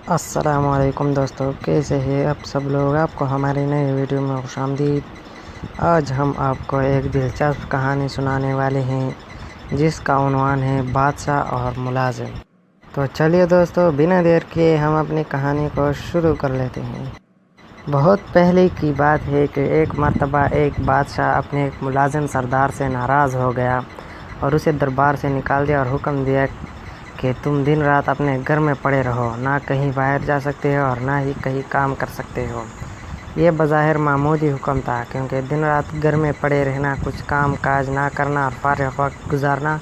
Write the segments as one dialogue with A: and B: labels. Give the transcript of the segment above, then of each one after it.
A: السلام علیکم دوستو، کیسے ہیں آپ سب لوگ؟ آپ کو ہماری نئی ویڈیو میں خوش آمدید۔ آج ہم آپ کو ایک دلچسپ کہانی سنانے والے ہیں جس کا عنوان ہے بادشاہ اور ملازم۔ تو چلیے دوستو، بنا دیر کیے ہم اپنی کہانی کو شروع کر لیتے ہیں۔ بہت پہلے کی بات ہے کہ ایک مرتبہ ایک بادشاہ اپنے ایک ملازم سردار سے ناراض ہو گیا اور اسے دربار سے نکال دیا اور حکم دیا کہ تم دن رات اپنے گھر میں پڑے رہو، نہ کہیں باہر جا سکتے ہو اور نہ ہی کہیں کام کر سکتے ہو۔ یہ بظاہر معمولی حکم تھا، کیونکہ دن رات گھر میں پڑے رہنا، کچھ کام کاج نہ کرنا اور فارغ وقت گزارنا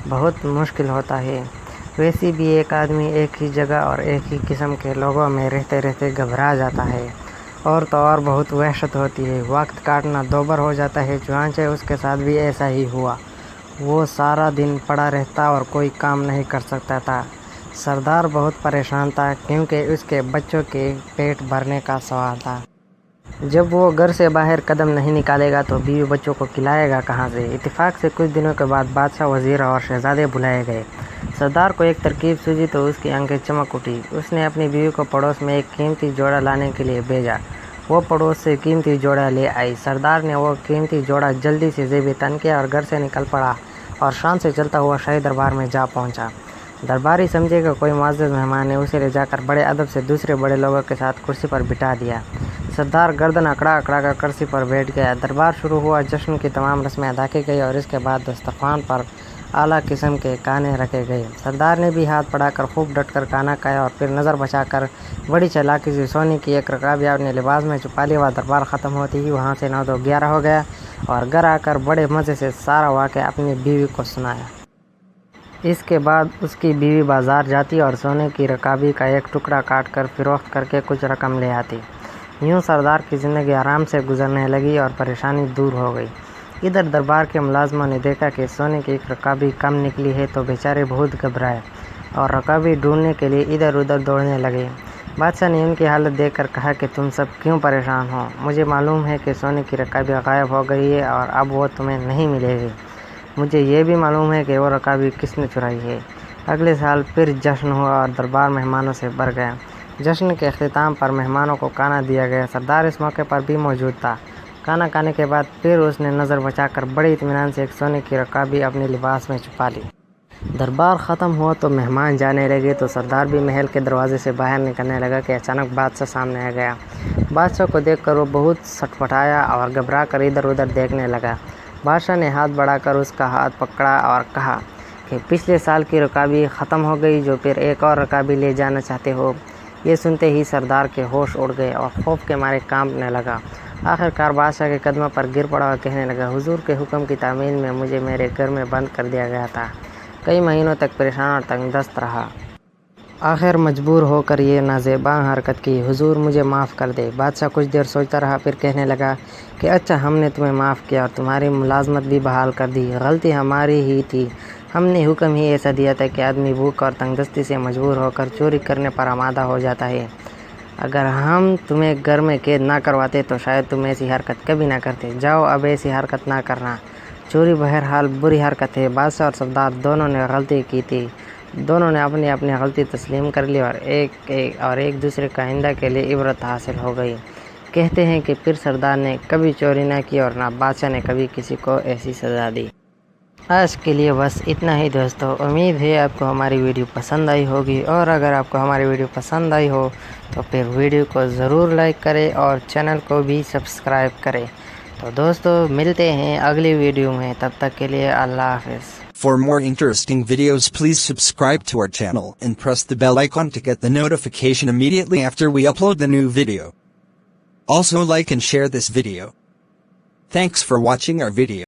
A: بہت مشکل ہوتا ہے۔ ویسے بھی ایک آدمی ایک ہی جگہ اور ایک ہی قسم کے لوگوں میں رہتے رہتے گھبرا جاتا ہے، اور تو اور بہت وحشت ہوتی ہے، وقت کاٹنا دوبر ہو جاتا ہے۔ چنانچہ اس کے ساتھ بھی ایسا ہی ہوا، وہ سارا دن پڑا رہتا اور کوئی کام نہیں کر سکتا تھا۔ سردار بہت پریشان تھا، کیونکہ اس کے بچوں کے پیٹ بھرنے کا سوال تھا۔ جب وہ گھر سے باہر قدم نہیں نکالے گا تو بیوی بچوں کو کھلائے گا کہاں سے؟ اتفاق سے کچھ دنوں کے بعد بادشاہ، وزیر اور شہزادے بلائے گئے۔ سردار کو ایک ترکیب سوجی تو اس کی آنکھیں چمک اٹھی۔ اس نے اپنی بیوی کو پڑوس میں ایک قیمتی جوڑا لانے کے لیے بھیجا۔ وہ پڑوس سے قیمتی جوڑا لے آئی۔ سردار نے وہ قیمتی جوڑا جلدی سے زیب تن کیا اور گھر سے نکل پڑا اور شان سے چلتا ہوا شاہی دربار میں جا پہنچا۔ درباری سمجھے کہ کوئی معزز مہمان ہے، اسے لے جا کر بڑے ادب سے دوسرے بڑے لوگوں کے ساتھ کرسی پر بٹھا دیا۔ سردار گردن اکڑا اکڑا کر کرسی پر بیٹھ گیا۔ دربار شروع ہوا، جشن کی تمام رسمیں ادا کی گئی اور اس کے بعد دسترخوان پر اعلیٰ قسم کے کھانے رکھے گئے۔ سردار نے بھی ہاتھ بڑھا کر خوب ڈٹ کر کھانا کھایا اور پھر نظر بچا کر بڑی چالاکی سے سونے کی ایک رکابی اپنے لباس میں چھپا لی۔ وہ دربار ختم ہوتے ہی وہاں سے 9 تو 11 ہو گیا اور گھر آ کر بڑے مزے سے سارا واقعہ اپنی بیوی کو سنایا۔ اس کے بعد اس کی بیوی بازار جاتی اور سونے کی رکابی کا ایک ٹکڑا کاٹ کر فروخت کر کے کچھ رقم لے آتی۔ یوں سردار کی زندگی آرام سے گزرنے لگی اور پریشانی دور ہو گئی۔ ادھر دربار کے ملازموں نے دیکھا کہ سونے کی ایک رکابی کم نکلی ہے تو بیچارے بہت گھبرائے اور رکابی ڈھونڈنے کے لیے ادھر ادھر دوڑنے لگے۔ بادشاہ نے ان کی حالت دیکھ کر کہا کہ تم سب کیوں پریشان ہو؟ مجھے معلوم ہے کہ سونے کی رکابی غائب ہو گئی ہے اور اب وہ تمہیں نہیں ملے گی۔ مجھے یہ بھی معلوم ہے کہ وہ رکابی کس نے چرائی ہے۔ اگلے سال پھر جشن ہوا اور دربار مہمانوں سے بھر گیا۔ جشن کے اختتام پر مہمانوں کو کھانا دیا گیا۔ سردار اس موقع پر بھی موجود تھا۔ کھانا کھانے کے بعد پھر اس نے نظر بچا کر بڑے اطمینان سے ایک سونے کی رکابی اپنے لباس میں چھپا لی۔ دربار ختم ہوا تو مہمان جانے لگے تو سردار بھی محل کے دروازے سے باہر نکلنے لگا کہ اچانک بادشاہ سامنے آ گیا۔ بادشاہ کو دیکھ کر وہ بہت سٹپٹایا اور گھبرا کر ادھر ادھر دیکھنے لگا۔ بادشاہ نے ہاتھ بڑھا کر اس کا ہاتھ پکڑا اور کہا کہ پچھلے سال کی رکابی ختم ہو گئی، جو پھر ایک اور رکابی لے جانا چاہتے ہو؟ یہ سنتے ہی سردار کے ہوش اڑ گئے اور خوف کے مارے کانپنے لگا۔ آخرکار بادشاہ کے قدموں پر گر پڑا اور کہنے لگا، حضور کے حکم کی تعمیل میں مجھے میرے گھر میں بند کر دیا گیا تھا۔ کئی مہینوں تک پریشان اور تنگ دست رہا۔ آخر مجبور ہو کر یہ نازیباں حرکت کی۔ حضور مجھے معاف کر دے۔ بادشاہ کچھ دیر سوچتا رہا، پھر کہنے لگا کہ اچھا، ہم نے تمہیں معاف کیا اور تمہاری ملازمت بھی بحال کر دی۔ غلطی ہماری ہی تھی، ہم نے حکم ہی ایسا دیا تھا کہ آدمی بھوک اور تنگ دستی سے مجبور ہو کر چوری کرنے پر آمادہ ہو جاتا ہے۔ اگر ہم تمہیں گھر میں قید نہ کرواتے تو شاید تم ایسی حرکت کبھی نہ کرتے۔ جاؤ، اب ایسی حرکت نہ کرنا۔ چوری بہرحال بری حرکت ہے۔ بادشاہ اور سردار دونوں نے غلطی کی تھی۔ دونوں نے اپنی اپنی غلطی تسلیم کر لی اور ایک دوسرے کا آئندہ کے لیے عبرت حاصل ہو گئی۔ کہتے ہیں کہ پھر سردار نے کبھی چوری نہ کی اور نہ بادشاہ نے کبھی کسی کو ایسی سزا دی۔ آج کے لیے بس اتنا ہی دوستو۔ امید ہے آپ کو ہماری ویڈیو پسند آئی ہوگی، اور اگر آپ کو ہماری ویڈیو پسند آئی ہو تو پھر ویڈیو کو ضرور لائک کریں اور چینل کو بھی سبسکرائب کریں۔ تو دوستو، ملتے ہیں اگلی ویڈیو میں، تب تک کے لیے اللہ حافظ۔
B: For more interesting videos, please subscribe to our channel and press the bell icon to get the notification immediately after we upload the new video. Also like and share this video. Thanks for watching our video.